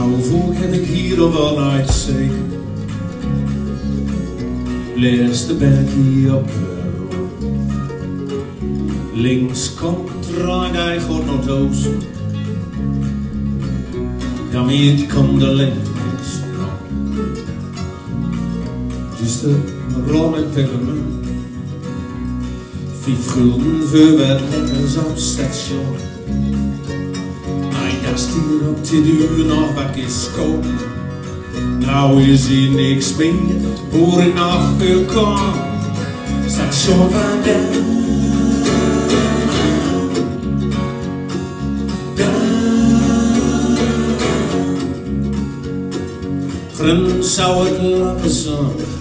Hoeveel heb ik hier al wel uitzeken? Lees de berg hier op de rood. Links komt draai hij goed naar het oosten. Ja, meer komt de links van. Dus de rom en peppermint. 5 gulden voor wat lekkers op het station. Dat hier op dit uur nog wat is kopen. Nou is hier niks meer, voor ik nog veel kan. Station van Daam. Grim zou het lappen zijn,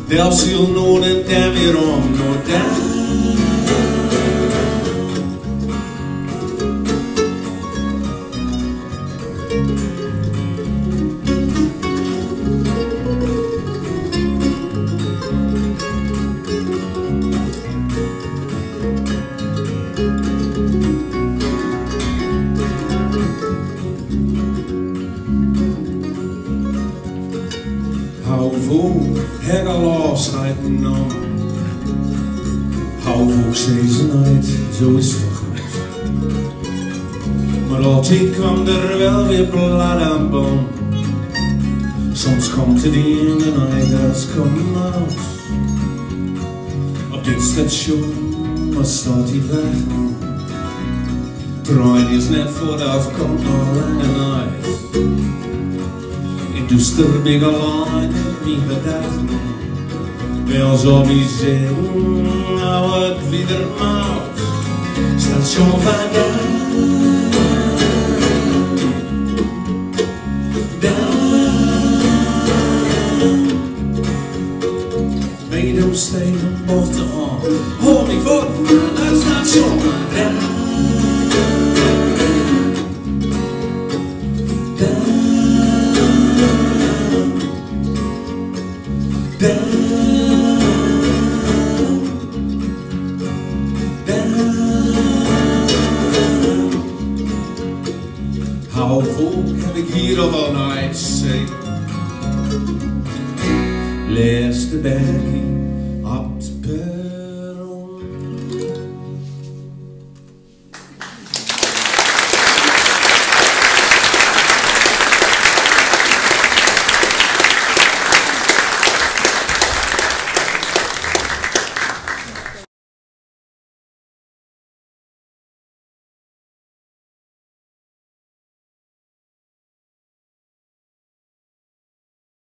Delft ziel nood en dan weer om naar Daam. Hoeveel heb ik al afscheid genomen? Hoeveel seasonheid, zo is het vergaat. Maar altijd kwam er wel weer blad aan boom. Soms komt het in de night als komt uit. Op dit station, maar staat hij weg. Trein is net vooraf, komt nog lange night. Dus er ben ik alleen niet bedacht. Wel zo wie zeggen, nou het wieder maakt. Station van Daam. Medomsteden bochten aan. Hoor me voor het station van Daam. Hoeveel heb ik hier al wel uitzien? Lees de berg